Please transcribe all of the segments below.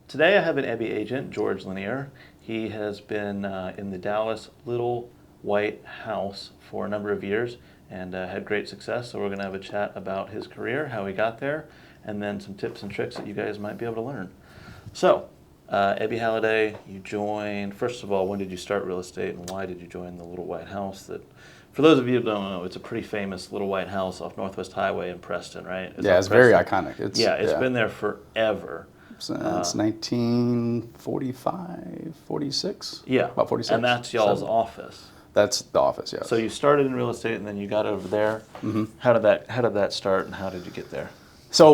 Today I have an Ebby agent, George Lanier. He has been in the Dallas Little White House for a number of years and had great success. So we're going to have a chat about his career, how he got there, and then some tips and tricks that you guys might be able to learn. So, Ebby Halliday, you joined, first of all, when did you start real estate and why did you join the Little White House? That, for those of you who don't know, it's a pretty famous Little White House off Northwest Highway in Preston, right? It's very iconic. It's been there forever. Since 1945, 46? Yeah. About 46. And that's y'all's office. That's the office, yes. So you started in real estate and then you got over there. Mm-hmm. How did that start and how did you get there? So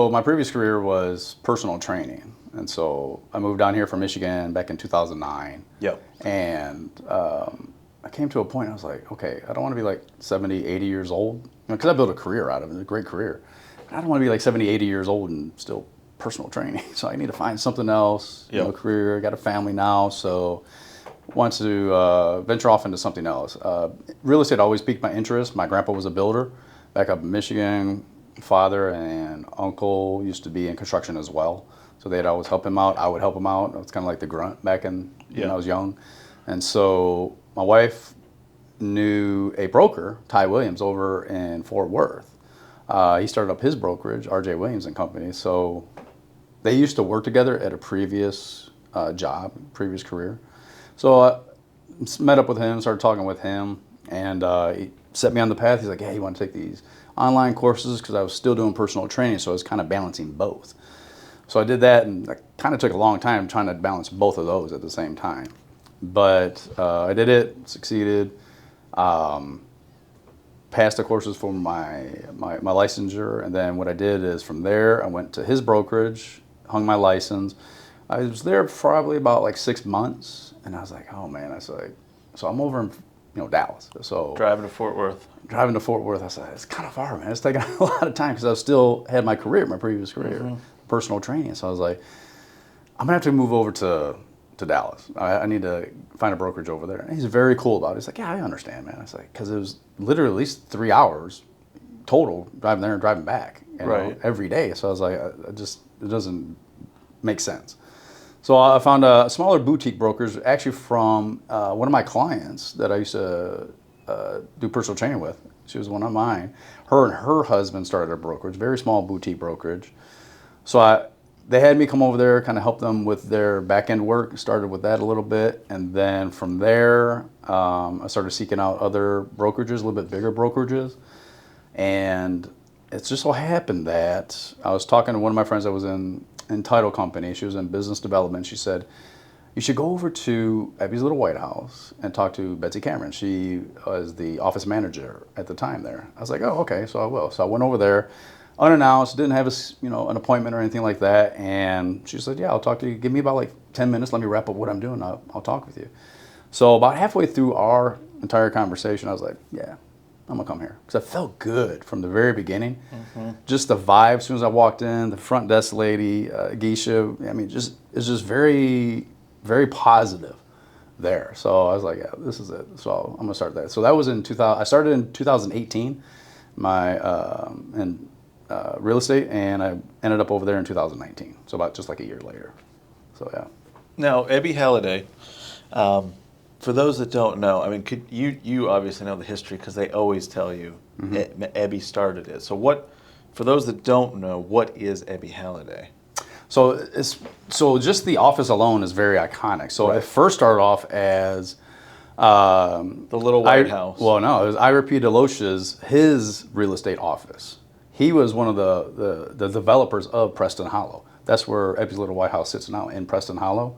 my previous career was personal training. And so I moved down here from Michigan back in 2009. Yep. And I came to a point, I was like, okay, I don't want to be like 70, 80 years old. Because I built a career out of it, a great career. I don't want to be like 70, 80 years old and still personal training. So I need to find something else, career. I got a family now, so want to venture off into something else. Real estate always piqued my interest. My grandpa was a builder back up in Michigan. Father and uncle used to be in construction as well. So they'd always help him out. I would help him out. I was kind of like the grunt back when I was young. And so my wife knew a broker, Ty Williams, over in Fort Worth. He started up his brokerage, R.J. Williams and Company. So they used to work together at a previous previous career. So I met up with him, started talking with him, and he set me on the path. He's like, hey, you want to take these online courses? Because I was still doing personal training, so I was kind of balancing both. So I did that, and it kind of took a long time trying to balance both of those at the same time. But I did it, succeeded, passed the courses for my licensure, and then what I did is from there I went to his brokerage, hung my license. I was there probably about like 6 months, and I was like, oh man, so I'm over in Dallas. So driving to Fort Worth, I said, it's kind of far, man. It's taking a lot of time because I still had my previous career, personal training. So I was like, I'm gonna have to move over to Dallas. I need to find a brokerage over there. And he's very cool about it. He's like, yeah, I understand, man. I was like, because it was literally at least 3 hours total driving there and driving back, every day. So I was like, it doesn't make sense. So I found a smaller boutique brokers, actually from one of my clients that I used to do personal training with. She was one of mine. Her and her husband started a brokerage, very small boutique brokerage. So they had me come over there, kind of help them with their back end work. Started with that a little bit, and then from there, I started seeking out other brokerages, a little bit bigger brokerages, and it just so happened that I was talking to one of my friends that was in title company. She was in business development. She said, you should go over to Ebby's Little White House and talk to Betsy Cameron. She was the office manager at the time there. I was like, oh, okay, so I will. So I went over there, unannounced, didn't have an appointment or anything like that. And she said, yeah, I'll talk to you. Give me about like 10 minutes. Let me wrap up what I'm doing. I'll talk with you. So about halfway through our entire conversation, I was like, yeah, I'm gonna come here, because I felt good from the very beginning. Just the vibe. As soon as I walked in, the front desk lady, Geisha, it's just very, very positive there. So I was like, yeah, this is it. So I'm gonna start that. So that was in 2000. I started in 2018, in real estate, and I ended up over there in 2019. So about just like a year later. So yeah. Now, Ebby Halliday. For those that don't know, I mean, you obviously know the history because they always tell you Ebby started it. So for those that don't know, what is Ebby Halliday? So just the office alone is very iconic. So it first started off as the Little White House. Well, no, it was Ira P. DeLoach's his real estate office. He was one of the developers of Preston Hollow. That's where Ebby's Little White House sits now, in Preston Hollow.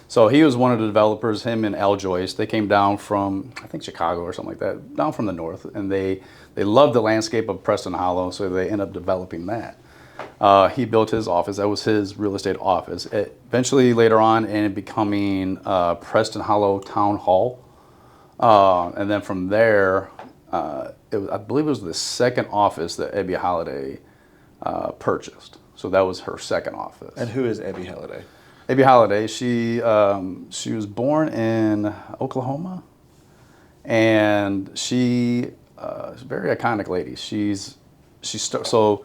So he was one of the developers, him and Al Joyce. They came down from, I think, Chicago or something like that, down from the north, and they loved the landscape of Preston Hollow, so they ended up developing that. He built his office. That was his real estate office. Eventually, later on, ended up becoming Preston Hollow Town Hall. And then from there, I believe it was the second office that Ebby Halliday purchased. So that was her second office. And who is Ebby Halliday? Ebby Halliday, she was born in Oklahoma, and she's a very iconic lady. So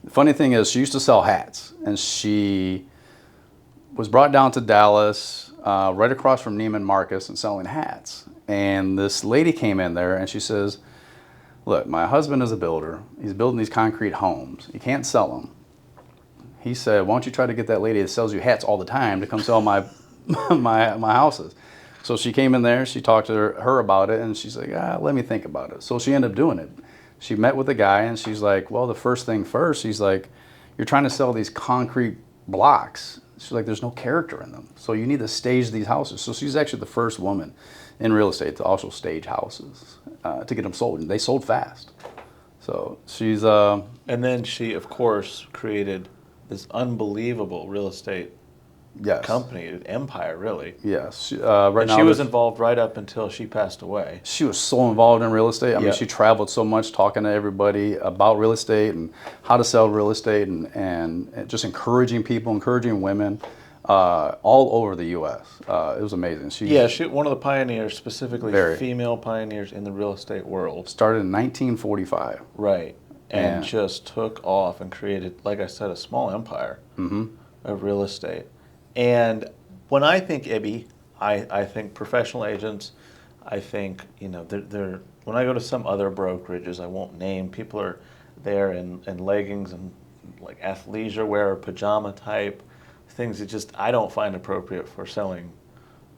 the funny thing is, she used to sell hats, and she was brought down to Dallas, right across from Neiman Marcus, and selling hats. And this lady came in there and she says, look, my husband is a builder. He's building these concrete homes. He can't sell them. He said, why don't you try to get that lady that sells you hats all the time to come sell my my houses? So she came in there, she talked to her about it, and she's like, let me think about it. So she ended up doing it. She met with the guy, and she's like, well, the first thing first, she's like, you're trying to sell these concrete blocks. She's like, there's no character in them. So you need to stage these houses. So she's actually the first woman in real estate to also stage houses to get them sold. And they sold fast. So she's... And then she, of course, created this unbelievable real estate company, empire, really. Yes. And she was involved right up until she passed away. She was so involved in real estate. I mean, she traveled so much talking to everybody about real estate and how to sell real estate and just encouraging people, encouraging women all over the U.S. It was amazing. She one of the pioneers, specifically female pioneers in the real estate world. Started in 1945. Right. And just took off and created, like I said, a small empire of real estate. And when I think IBI, I think professional agents. I think, they're when I go to some other brokerages, I won't name, people are there in leggings and like athleisure wear or pajama type things that I don't find appropriate for selling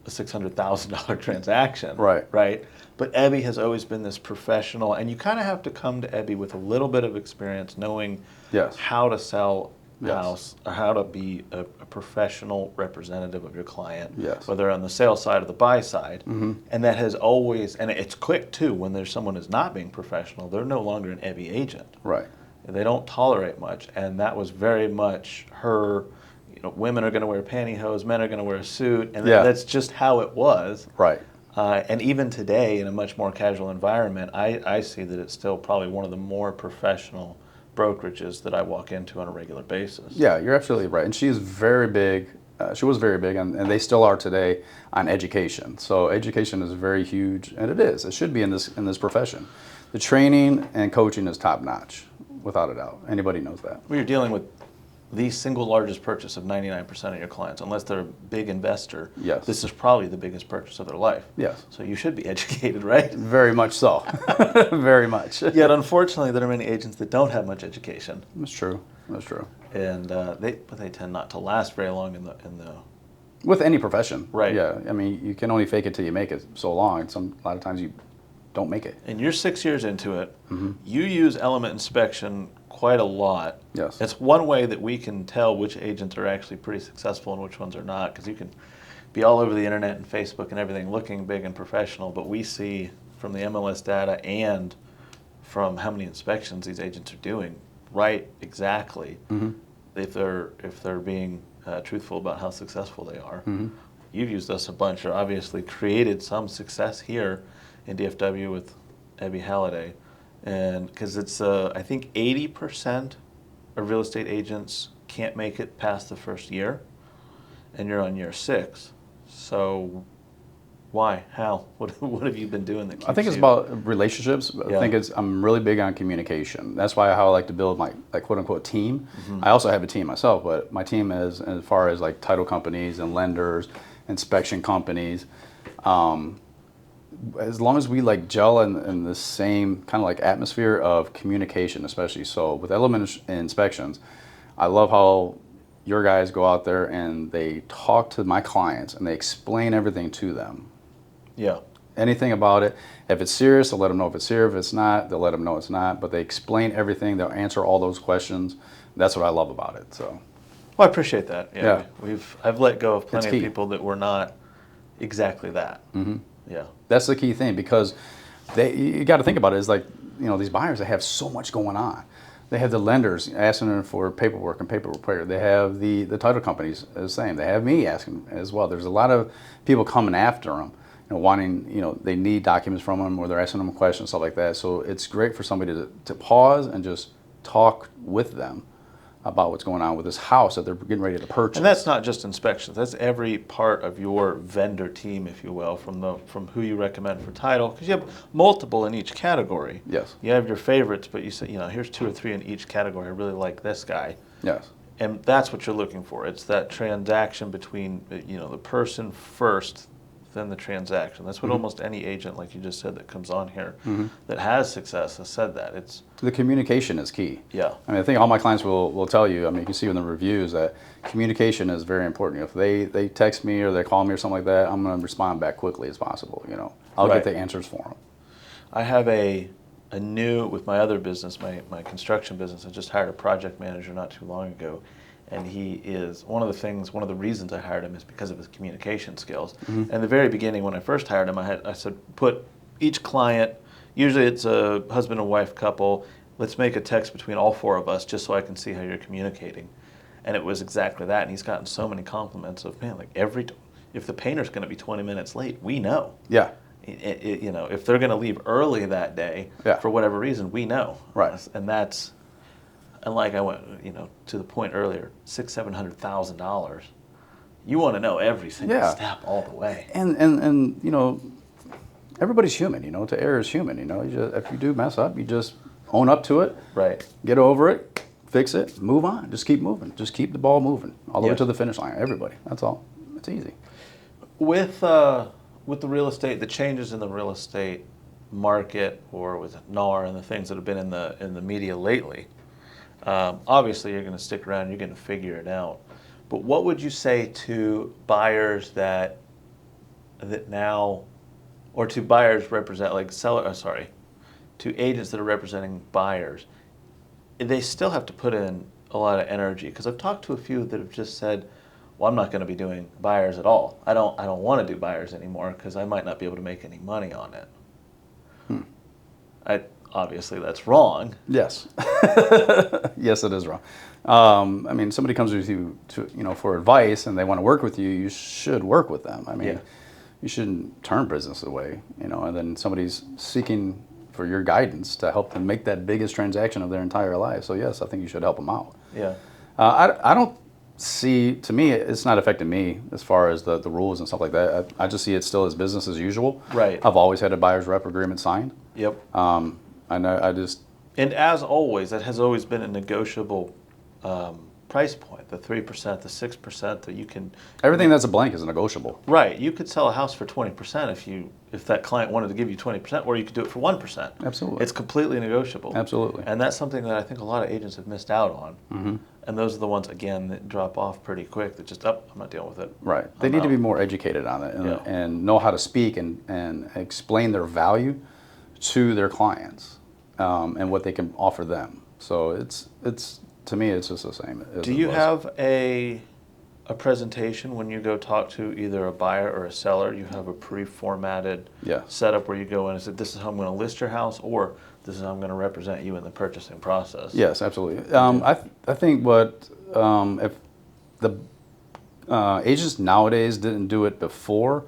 a $600,000 transaction. Right. Right. But IBI has always been this professional, and you kind of have to come to IBI with a little bit of experience, knowing how to sell house, or how to be a professional representative of your client, whether on the sales side or the buy side. And that has always, and it's quick too, when there's someone who's not being professional, they're no longer an IBI agent. Right. They don't tolerate much, and that was very much her. Women are going to wear pantyhose, men are going to wear a suit, and that's just how it was. Right. And even today, in a much more casual environment, I see that it's still probably one of the more professional brokerages that I walk into on a regular basis. Yeah, you're absolutely right. And she is very big. She was very big, and they still are today on education. So education is very huge, and it is. It should be in this profession. The training and coaching is top notch, without a doubt. Anybody knows that. Well, you're dealing with the single largest purchase of 99% of your clients, unless they're a big investor. Yes. This is probably the biggest purchase of their life. Yes. So you should be educated, right? Very much so. Very much. Yet, unfortunately, there are many agents that don't have much education. That's true. That's true. And they tend not to last very long in the. With any profession. Right. Yeah. I mean, you can only fake it till you make it so long. And a lot of times you don't make it. And you're 6 years into it. You use element inspection quite a lot. Yes. It's one way that we can tell which agents are actually pretty successful and which ones are not, because you can be all over the internet and Facebook and everything looking big and professional, but we see from the MLS data and from how many inspections these agents are doing, right, exactly, if they're being truthful about how successful they are. You've used us a bunch, or obviously created some success here in DFW with Abby Halliday. And because it's, I think 80% of real estate agents can't make it past the first year, and you're on year 6. So why? How? What have you been doing that keeps I think it's about relationships. I think I'm really big on communication. That's how I like to build my quote unquote team. I also have a team myself, but my team is as far as like title companies and lenders, inspection companies. As long as we gel in the same kind of atmosphere of communication, especially. So with element inspections, I love how your guys go out there and they talk to my clients and they explain everything to them. Yeah. Anything about it. If it's serious, they'll let them know if it's serious. If it's not, they'll let them know it's not. But they explain everything. They'll answer all those questions. That's what I love about it. So. Well, I appreciate that. Yeah. I've let go of plenty of people that were not exactly that. Yeah. That's the key thing, because you got to think about it. It's these buyers, they have so much going on. They have the lenders asking them for paperwork and paper repair. They have the title companies the same. They have me asking as well. There's a lot of people coming after them, wanting, they need documents from them, or they're asking them questions, stuff like that. So it's great for somebody to pause and just talk with them about what's going on with this house that they're getting ready to purchase. And that's not just inspections. That's every part of your vendor team, if you will, from who you recommend for title, because you have multiple in each category. Yes. You have your favorites, but you say, here's 2 or 3 in each category. I really like this guy. Yes. And that's what you're looking for. It's that transaction between, the person first, then the transaction. That's what almost any agent, like you just said, that comes on here that has success has said that. It's the communication is key. Yeah. I mean, I think all my clients will tell you, I mean, you can see in the reviews that communication is very important. If they text me or they call me or something like that, I'm going to respond back quickly as possible, I'll Right. get the answers for them. I have a new, with my other business, my construction business, I just hired a project manager not too long ago. And he is, one of the reasons I hired him is because of his communication skills. And in the very beginning, when I first hired him, I said, put each client, usually it's a husband and wife couple, let's make a text between all four of us just so I can see how you're communicating. And it was exactly that. And he's gotten so many compliments of, man, like if the painter's going to be 20 minutes late, we know. Yeah. If they're going to leave early that day for whatever reason, we know. Right. And like I went, to the point earlier, $600,000-$700,000. You want to know every single step all the way. And everybody's human. To err is human. If you do mess up, you just own up to it. Right. Get over it. Fix it. Move on. Just keep moving. Just keep the ball moving all the way to the finish line. Everybody. That's all. It's easy. With the real estate, the changes in the real estate market, or with NAR and the things that have been in the media lately. Obviously, you're going to stick around. You're going to figure it out. But what would you say to buyers that now, or to buyers to agents that are representing buyers? They still have to put in a lot of energy, because I've talked to a few that have just said, "Well, I'm not going to be doing buyers at all. I don't want to do buyers anymore because I might not be able to make any money on it." Obviously, that's wrong. Yes. Yes, it is wrong. I mean, somebody comes with you for advice and they want to work with you, you should work with them. I mean, you shouldn't turn business away, and then somebody's seeking for your guidance to help them make that biggest transaction of their entire life. So yes, I think you should help them out. Yeah. I don't see, to me, it's not affecting me as far as the rules and stuff like that. I just see it still as business as usual. Right. I've always had a buyer's rep agreement signed. Yep. And as always, that has always been a negotiable price point. The 3%, the 6% that you can. Everything that's a blank is negotiable. Right. You could sell a house for 20% if that client wanted to give you 20%, or you could do it for 1%. Absolutely. It's completely negotiable. Absolutely. And that's something that I think a lot of agents have missed out on. And those are the ones, again, that drop off pretty quick. That just, I'm not dealing with it. Right. They need to be more educated on it and know how to speak and explain their value to their clients and what they can offer them. So it's to me, it's just the same. Do you have a presentation when you go talk to either a buyer or a seller? You have a pre-formatted setup where you go in and say, "This is how I'm going to list your house," or "This is how I'm going to represent you in the purchasing process"? Yes, absolutely. I think if the agents nowadays didn't do it before,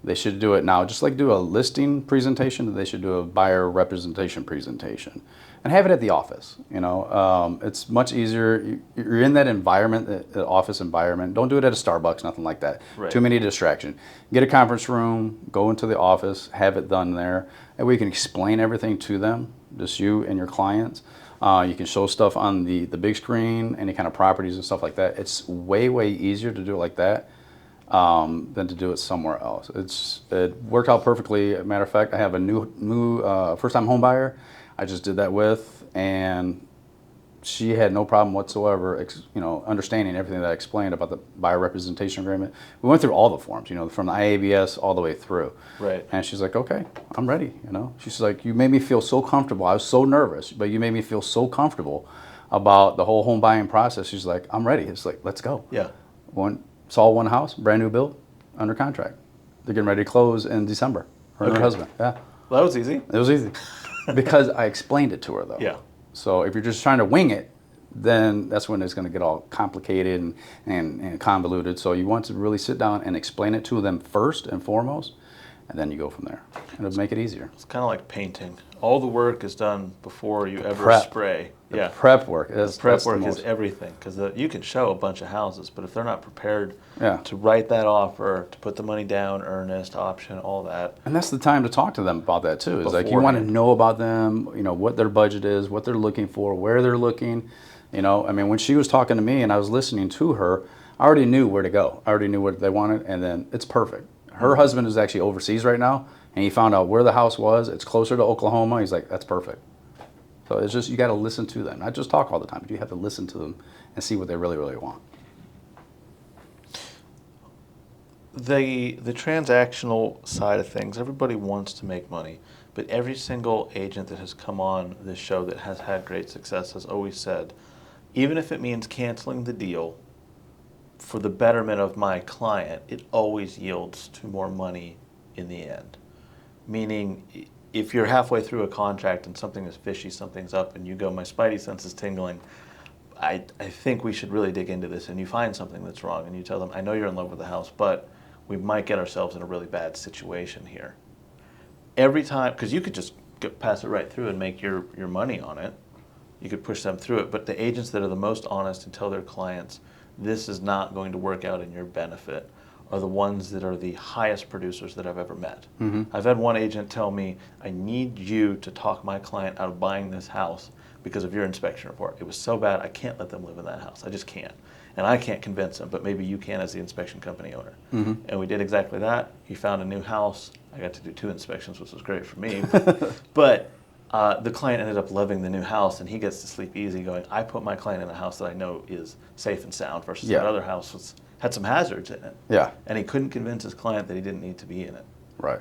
they should do it now. Just like do a listing presentation, they should do a buyer representation presentation. And have it at the office. It's much easier. You're in that environment, the office environment. Don't do it at a Starbucks, nothing like that. Right. Too many distractions. Get a conference room, go into the office, have it done there, and we can explain everything to them, just you and your clients. You can show stuff on the big screen, any kind of properties and stuff like that. It's way, way easier to do it like that than to do it somewhere else. It worked out perfectly. As a matter of fact, I have a new first-time home buyer I just did that with, and she had no problem whatsoever, understanding everything that I explained about the buyer representation agreement. We went through all the forms, from the IABS all the way through. Right. And she's like, "Okay, I'm ready." She's like, "You made me feel so comfortable. I was so nervous, but you made me feel so comfortable about the whole home buying process." She's like, "I'm ready." It's like, "Let's go." Yeah. Saw one house, brand new build, under contract. They're getting ready to close in December. Her and her husband. Yeah. Well, that was easy. It was easy. Because I explained it to her, though. Yeah. So if you're just trying to wing it, then that's when it's going to get all complicated and convoluted. So you want to really sit down and explain it to them first and foremost, and then you go from there. And it'll make it easier. It's kind of like painting. All the work is done before you ever spray. The prep work. The prep work is everything, because you can show a bunch of houses, but if they're not prepared to write that offer, to put the money down, earnest, option, all that. And that's the time to talk to them about that too. Is like you want to know about them, what their budget is, what they're looking for, where they're looking, You know, I mean, when she was talking to me and I was listening to her, I already knew where to go. I already knew what they wanted, and then it's perfect. Her husband is actually overseas right now, and he found out where the house was. It's closer to Oklahoma. He's like, that's perfect. So it's just, you got to listen to them. Not just talk all the time, but you have to listen to them and see what they really, really want. The transactional side of things, everybody wants to make money, but every single agent that has come on this show that has had great success has always said, even if it means canceling the deal for the betterment of my client, it always yields to more money in the end. Meaning, if you're halfway through a contract and something is fishy, something's up, and you go, my spidey sense is tingling, I think we should really dig into this, and you find something that's wrong, and you tell them, I know you're in love with the house, but we might get ourselves in a really bad situation here. Every time, because you could just pass it right through and make your money on it. You could push them through it, but the agents that are the most honest and tell their clients, this is not going to work out in your benefit, are the ones that are the highest producers that I've ever met. I've had one agent tell me, I need you to talk my client out of buying this house because of your inspection report. It was so bad, I can't let them live in that house. I just can't. And I can't convince them, but maybe you can as the inspection company owner. And we did exactly that. He found a new house. I got to do 2 inspections, which was great for me. But the client ended up loving the new house, and he gets to sleep easy going, I put my client in a house that I know is safe and sound versus that other house had some hazards in it. Yeah. And he couldn't convince his client that he didn't need to be in it. Right.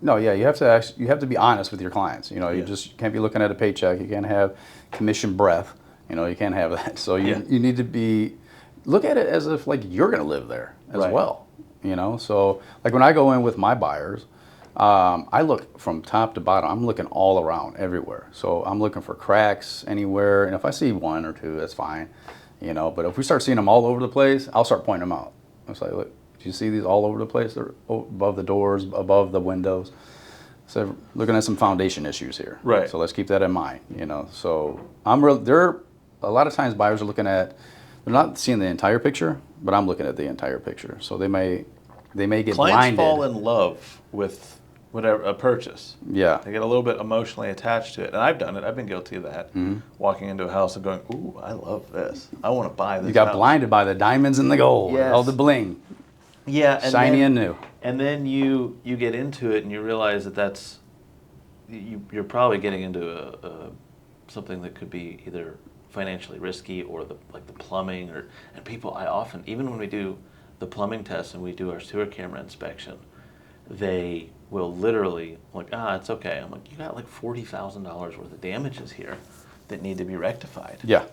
No, yeah, you have to be honest with your clients. You know, you just can't be looking at a paycheck. You can't have commission breath. You know, you can't have that. So you need to look at it as if like you're going to live there as well. You know, so like when I go in with my buyers, I look from top to bottom. I'm looking all around, everywhere. So I'm looking for cracks anywhere, and if I see 1 or 2, that's fine. You know, but if we start seeing them all over the place, I'll start pointing them out. I was like, look, do you see these all over the place? They're above the doors, above the windows. So looking at some foundation issues here. Right. So let's keep that in mind. You know, so a lot of times buyers are looking at, they're not seeing the entire picture, but I'm looking at the entire picture. So they may get Clients blinded. fall in love with whatever a purchase. Yeah. They get a little bit emotionally attached to it. And I've done it. I've been guilty of that. Walking into a house and going, ooh, I love this. I want to buy this You got house. blinded by the diamonds and the gold, all the bling. Yeah. And shiny and new. And then you get into it and you realize that you're probably getting into something that could be either financially risky or the plumbing and people, I often, even when we do the plumbing test and we do our sewer camera inspection, they will literally like, it's okay. I'm like, you got like $40,000 worth of damages here that need to be rectified. Yeah.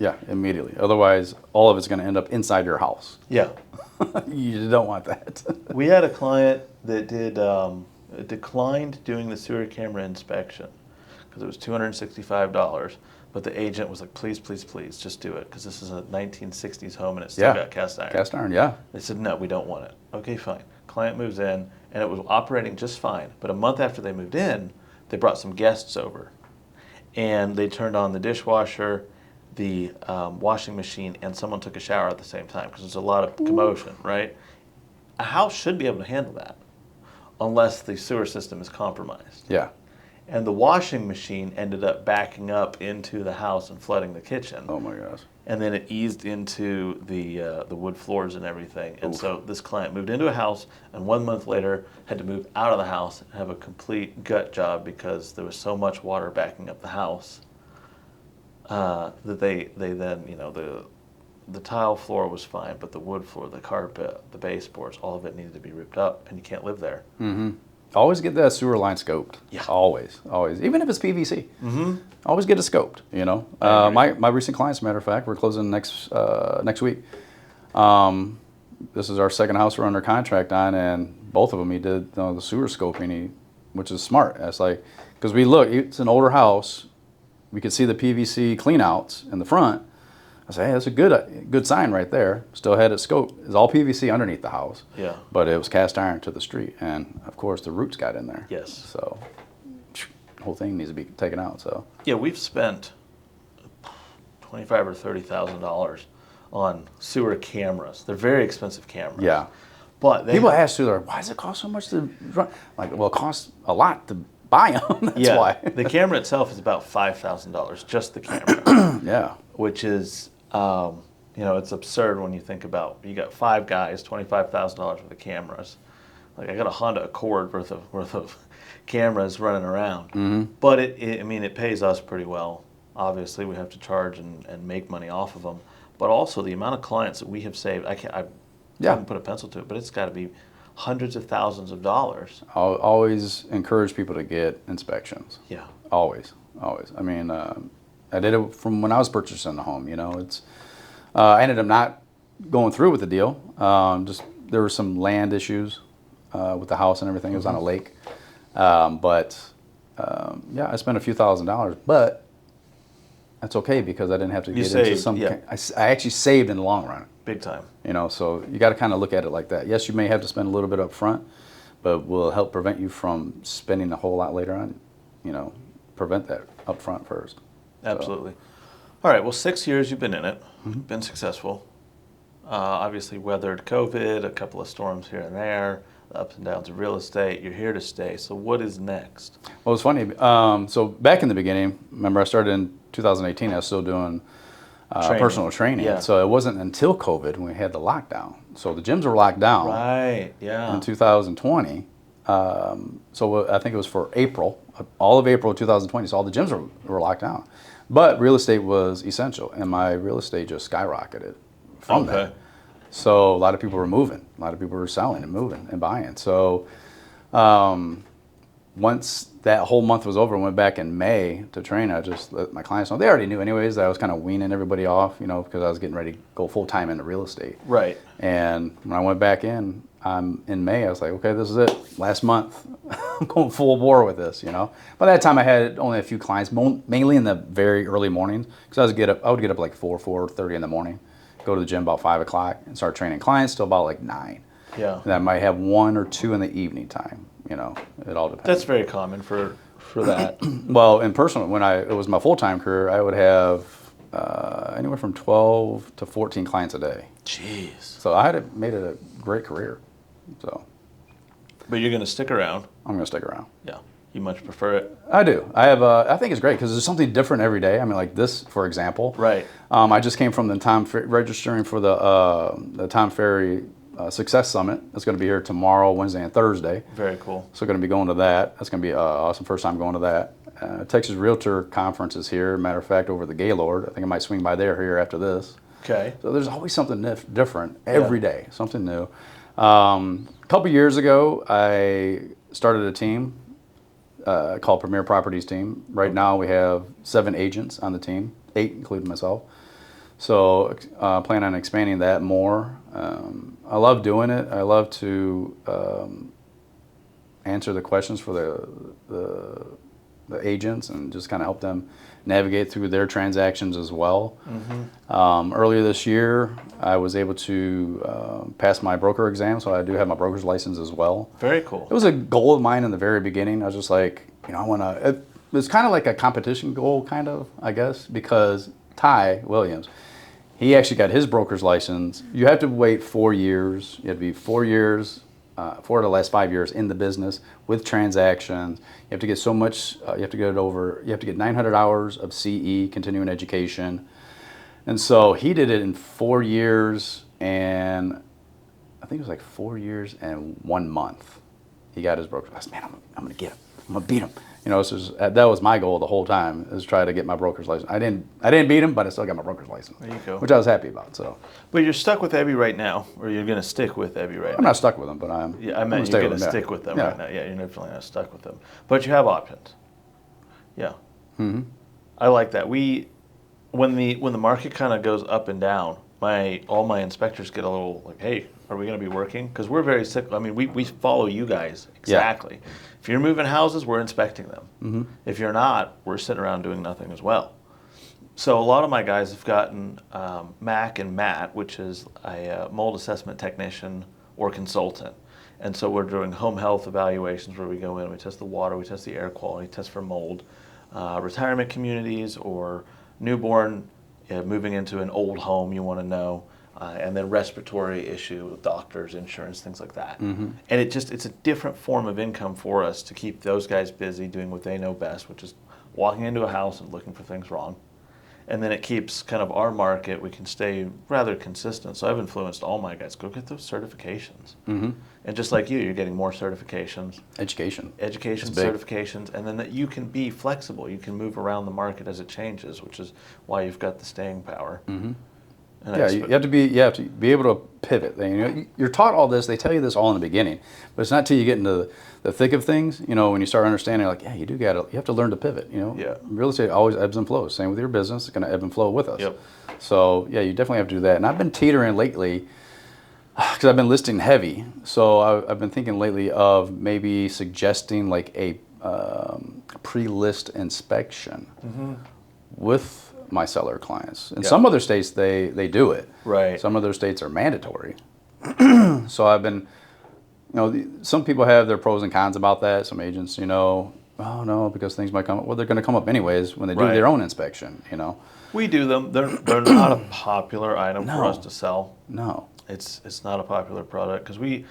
Yeah, immediately. Otherwise, all of it's going to end up inside your house. Yeah. You don't want that. We had a client that declined doing the sewer camera inspection because it was $265. But the agent was like, please, please, please, just do it because this is a 1960s home and it's still got cast iron. Cast iron, yeah. They said, no, we don't want it. Okay, fine. Client moves in and it was operating just fine. But a month after they moved in, they brought some guests over. And they turned on the dishwasher, the washing machine, and someone took a shower at the same time because there's a lot of commotion, right? A house should be able to handle that unless the sewer system is compromised. Yeah. And the washing machine ended up backing up into the house and flooding the kitchen. Oh my gosh. And then it eased into the wood floors and everything. And so this client moved into a house and 1 month later had to move out of the house and have a complete gut job because there was so much water backing up the house that they then, you know, the tile floor was fine, but the wood floor, the carpet, the baseboards, all of it needed to be ripped up and you can't live there. Always get that sewer line scoped. Yeah. Always. Even if it's PVC. Always get it scoped, you know. My recent clients, as a matter of fact, we're closing next week. This is our second house we're under contract on, and both of them, he did the sewer scoping, which is smart. That's like, because it's an older house. We could see the PVC cleanouts in the front. I say, hey, that's a good sign right there. Still had it scoped. It's all PVC underneath the house. Yeah. But it was cast iron to the street, and of course the roots got in there. Yes. So the whole thing needs to be taken out. So yeah, we've spent $25,000 or $30,000 on sewer cameras. They're very expensive cameras. yeah. But People ask too, they're like, why does it cost so much to run? Like, well, it costs a lot to buy them. That's why. The camera itself is about $5,000, just the camera. Yeah. which is, it's absurd when you think about, you got 5 guys, $25,000 worth of cameras. Like I got a Honda Accord worth of cameras running around. Mm-hmm. But it pays us pretty well. Obviously, we have to charge and make money off of them. But also the amount of clients that we have saved, I haven't put a pencil to it, but it's got to be hundreds of thousands of dollars. I'll always encourage people to get inspections. Yeah. Always. I mean, I did it from when I was purchasing the home. I ended up not going through with the deal. Just there were some land issues with the house and everything. It was on a lake. I spent a few $1,000s, but that's okay because I didn't have to get into some. Yeah. I actually saved in the long run. Big time. So you got to kind of look at it like that. Yes, you may have to spend a little bit up front, but will help prevent you from spending a whole lot later on. Prevent that up front first. Absolutely. All right. Well, 6 years you've been in it, Mm-hmm. been successful. Obviously weathered COVID, a couple of storms here and there, the ups and downs of real estate. You're here to stay. So what is next? Well, it's funny. So back in the beginning, remember I started in 2018. I was still doing personal training. Yeah. So it wasn't until COVID when we had the lockdown. So the gyms were locked down. Right. Yeah. In 2020. So I think it was for April, all of April 2020. So all the gyms were locked down. But real estate was essential, and my real estate just skyrocketed from that. So a lot of people were moving. A lot of people were selling and moving and buying. So once that whole month was over and went back in May to train, I just let my clients know. They already knew anyways that I was kind of weaning everybody off, because I was getting ready to go full-time into real estate. Right. And when I went back in May, I was like, okay, this is it. Last month, I'm going full bore with this, By that time, I had only a few clients, mainly in the very early mornings, because I would get up like 4:30 in the morning, go to the gym about 5 o'clock, and start training clients till about like 9. Yeah. And I might have 1 or 2 in the evening time, It all depends. That's very common for that. Well, in personal, when it was my full-time career, I would have anywhere from 12 to 14 clients a day. Jeez. So I had made it a great career. So. But you're going to stick around. I'm going to stick around. Yeah. You much prefer it? I do. I think it's great because there's something different every day. I mean, like this, for example. Right. I just came from the registering for the Tom Ferry Success Summit. It's going to be here tomorrow, Wednesday, and Thursday. Very cool. So going to be going to that. That's going to be awesome. First time going to that. Texas Realtor Conference is here. Matter of fact, over the Gaylord. I think I might swing by there here after this. Okay. So there's always something different every day, something new. A couple years ago, I started a team called Premier Properties Team. Right now, we have 7 agents on the team, 8 including myself. So plan on expanding that more. I love doing it. I love to answer the questions for the agents and just kind of help them navigate through their transactions as well. Mm-hmm. Earlier this year, I was able to pass my broker exam, so I do have my broker's license as well. Very cool. It was a goal of mine in the very beginning. I was just like, I want to. It was kind of like a competition goal, kind of, I guess, because Ty Williams, he actually got his broker's license. You have to wait 4 years. You have to be 4 years. 4 of the last 5 years in the business with transactions. You have to get so much, you have to get 900 hours of CE, continuing education. And so he did it in 4 years and I think it was like 4 years and 1 month. He got his broker. I said, man, I'm going to get him. I'm going to beat him. So that was my goal the whole time, is try to get my broker's license. I didn't beat him, but I still got my broker's license. There you go. Which I was happy about. So. But you're stuck with Ebby right now, or you're going to stick with Ebby right now? I'm not stuck with them, but I'm. Yeah, I meant you're going to stick with them right now. Yeah, you're definitely not stuck with them. But you have options. Yeah. Mm-hmm. I like that. When the market kind of goes up and down, all my inspectors get a little like, hey, are we going to be working? Because we're very sick. I mean, we follow you guys exactly. Yeah. If you're moving houses, we're inspecting them. Mm-hmm. If you're not, we're sitting around doing nothing as well. So a lot of my guys have gotten Mac and Matt, which is a mold assessment technician or consultant. And so we're doing home health evaluations where we go in, we test the water, we test the air quality, test for mold, retirement communities or newborn moving into an old home you want to know, and then respiratory issue with doctors, insurance, things like that. Mm-hmm. And it's a different form of income for us to keep those guys busy doing what they know best, which is walking into a house and looking for things wrong. And then it keeps kind of our market, we can stay rather consistent. So I've influenced all my guys, go get those certifications. And just like you're getting more certifications. Education, certifications, and then that you can be flexible. You can move around the market as it changes, which is why you've got the staying power. And yeah, you have to be able to pivot. You know, you're taught all this. They tell you this all in the beginning, but it's not till you get into the thick of things. You know, when you start understanding, like, yeah, you have to learn to pivot. You know, real estate always ebbs and flows. Same with your business; it's going to ebb and flow with us. Yep. So yeah, you definitely have to do that. And I've been teetering lately because I've been listing heavy. So I've been thinking lately of maybe suggesting like a pre-list inspection with my seller clients. In some other states, they do it. Right. Some other states are mandatory. So I've been, you know, some people have their pros and cons about that. Some agents, you know, oh no, because things might come up. Well, they're going to come up anyways when they do their own inspection, you know. We do them. They're not a popular item for us to sell. No. It's not a popular product because we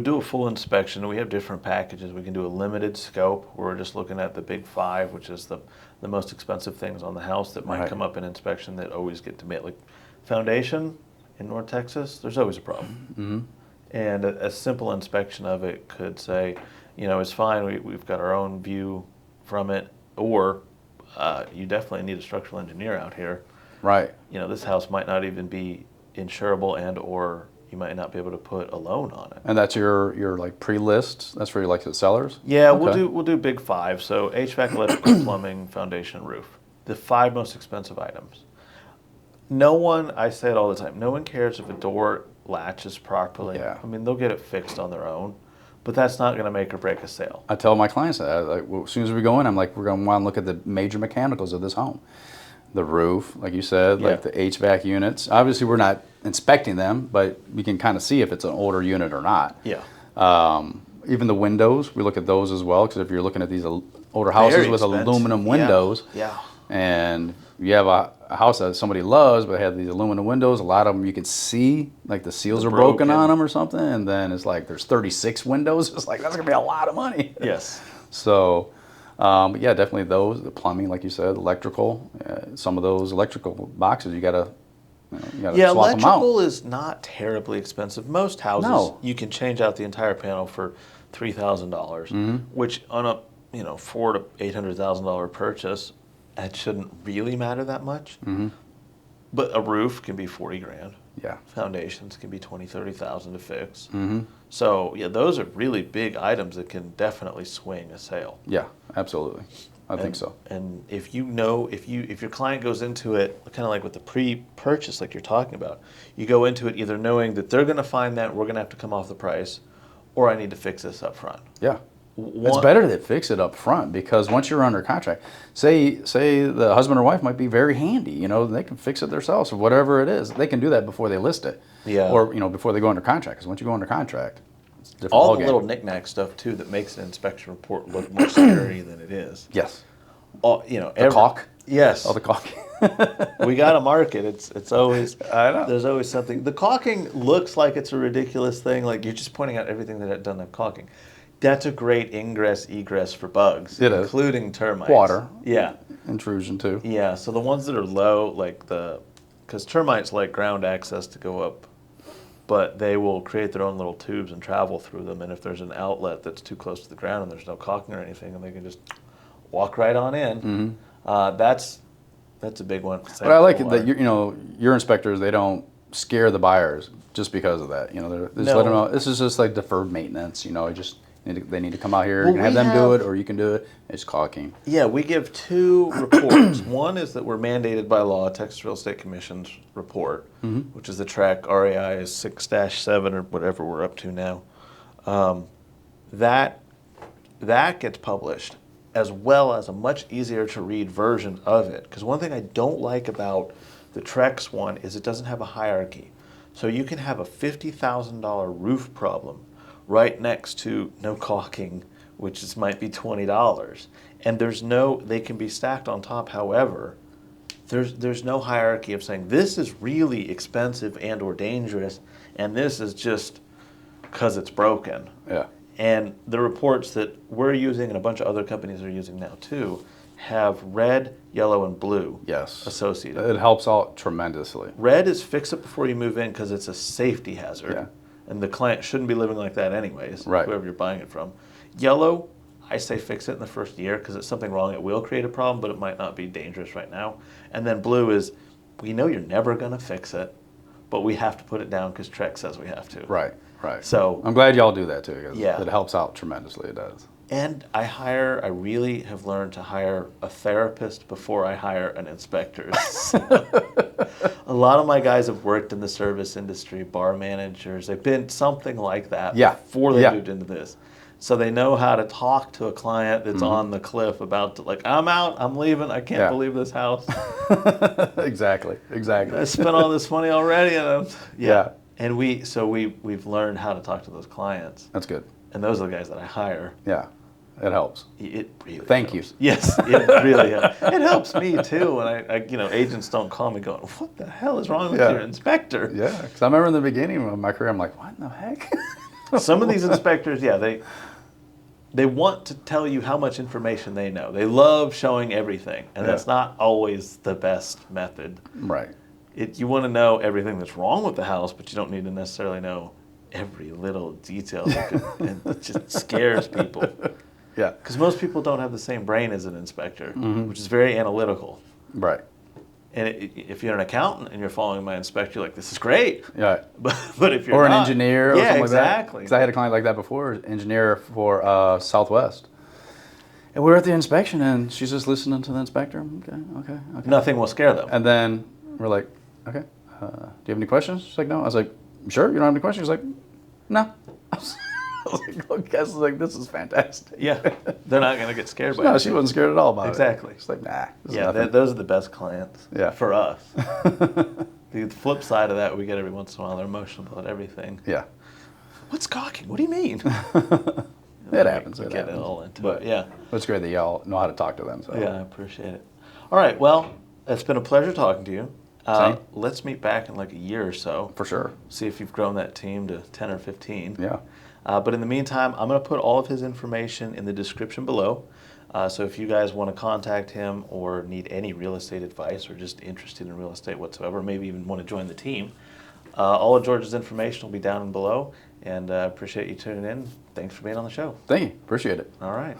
do a full inspection. We have different packages. We can do a limited scope where we're just looking at the big five, which is the most expensive things on the house that might come up in inspection that always get to like foundation in North Texas. There's always a problem. And a simple inspection of it could say, you know, it's fine. We've got our own view from it, or you definitely need a structural engineer out here. Right. You know, this house might not even be insurable, and or you might not be able to put a loan on it. And that's your like pre-list. That's for your like the sellers. Yeah, we'll do big five. So HVAC, electrical, plumbing, foundation, roof. The 5 most expensive items. No one, I say it all the time, no one cares if a door latches properly. Yeah. I mean, they'll get it fixed on their own, but that's not going to make or break a sale. I tell my clients that, like, well, as soon as we go in, I'm like, we're going to want to look at the major mechanicals of this home. The roof, like you said, like the HVAC units. Obviously, we're not inspecting them, but we can kind of see if it's an older unit or not. Yeah. Even the windows, we look at those as well, because if you're looking at these older houses with aluminum windows, and you have a house that somebody loves, but have these aluminum windows, a lot of them you can see, like the seals are broken on them or something, and then it's like there's 36 windows. It's like, that's going to be a lot of money. Yes. So, but yeah, definitely those, the plumbing, like you said, electrical, some of those electrical boxes, you got to swap them out. Electrical is not terribly expensive. Most houses, you can change out the entire panel for $3,000, which on a $400,000 to $800,000 purchase, that shouldn't really matter that much. But a roof can be 40 grand. Yeah. Foundations can be 20, 30,000 to fix. So yeah, those are really big items that can definitely swing a sale. Yeah, absolutely. I think so. And if you know, if your client goes into it kind of like with the pre-purchase, like you're talking about, you go into it either knowing that they're going to find that we're going to have to come off the price, or I need to fix this up front. Yeah. It's better to fix it up front, because once you're under contract, say the husband or wife might be very handy, you know, they can fix it themselves or whatever it is. They can do that before they list it. Yeah. Or, before they go under contract, because once you go under contract, it's a different all ballgame. the little knick-knack stuff too that makes an inspection report look more scary than it is. Yes. The caulk. Yes. Oh, the caulk. We got to market. It's always, I know. There's always something. The caulking looks like it's a ridiculous thing. Like you're just pointing out everything that doesn't have caulking. That's a great ingress, egress for bugs, including termites. Water. Yeah. Intrusion too. Yeah, so the ones that are low, like because termites like ground access to go up, but they will create their own little tubes and travel through them. And if there's an outlet that's too close to the ground and there's no caulking or anything, and they can just walk right on in, that's a big one. But I like it that your inspectors, they don't scare the buyers just because of that. They're just let them know this is just like deferred maintenance. They need to come out here. You can have them do it, or you can do it. It's caulking. Yeah, we give 2 reports. One is that we're mandated by law, Texas Real Estate Commission's report, which is the track RAI is 6-7 or whatever we're up to now. That gets published, as well as a much easier to read version of it. Because one thing I don't like about the Trex one is it doesn't have a hierarchy. So you can have a $50,000 roof problem right next to no caulking, which might be $20. And they can be stacked on top. However, there's no hierarchy of saying this is really expensive and or dangerous, and this is just because it's broken. Yeah. And the reports that we're using and a bunch of other companies are using now too have red, yellow, and blue Yes. associated. It helps out tremendously. Red is fix it before you move in because it's a safety hazard. Yeah. And the client shouldn't be living like that anyways, Right. whoever you're buying it from. Yellow, I say fix it in the first year because it's something wrong. It will create a problem, but it might not be dangerous right now. And then blue is, we know you're never going to fix it, but we have to put it down because Trek says we have to. Right, right. So I'm glad y'all do that too, because Yeah. it helps out tremendously. It does. And I really have learned to hire a therapist before I hire an inspector. A lot of my guys have worked in the service industry, bar managers. They've been something like that Yeah. before they Yeah. moved into this. So they know how to talk to a client that's on the cliff about to, like, I'm out, I'm leaving, I can't Yeah. believe this house. Exactly, exactly. I spent all this money already. And Yeah. And we've learned how to talk to those clients. That's good. And those are the guys that I hire. Yeah, it helps. It really Thank helps. you. Yes, it really helps. It helps me too when agents don't call me going, what the hell is wrong with Yeah. your inspector? Yeah, because I remember in the beginning of my career, I'm like, what in the heck? Some of these inspectors, they want to tell you how much information they know. They love showing everything, and Yeah. that's not always the best method. Right. You want to know everything that's wrong with the house, but you don't need to necessarily know every little detail and it just scares people. Yeah. Because most people don't have the same brain as an inspector, which is very analytical. Right. And if you're an accountant and you're following my inspector, you're like, this is great. Yeah. But if you're Or an not, engineer or yeah, something like that. exactly. Because I had a client like that before, engineer for Southwest. And we were at the inspection, and she's just listening to the inspector. Okay. Nothing will scare them. And then we're like, okay, do you have any questions? She's like, no. I was like, sure, you don't have any questions? She's like, no. I was like, okay. I was like, this is fantastic. Yeah, they're not going to get scared by No, it. she wasn't scared at all about Exactly. it. She's like, nah. This is Yeah, nothing. those are the best clients Yeah. for us. The flip side of that we get every once in a while, they're emotional about everything. Yeah. What's gawking? What do you mean? It happens. We It get happens. it all into But it. Yeah. it's great that y'all know how to talk to them. So. Yeah, I appreciate it. All right, well, it's been a pleasure talking to you. Same. Let's meet back in like a year or so. For sure. See if you've grown that team to 10 or 15. Yeah. But in the meantime, I'm going to put all of his information in the description below. So if you guys want to contact him or need any real estate advice or just interested in real estate whatsoever, maybe even want to join the team, all of George's information will be down below. And appreciate you tuning in. Thanks for being on the show. Thank you. Appreciate it. All right.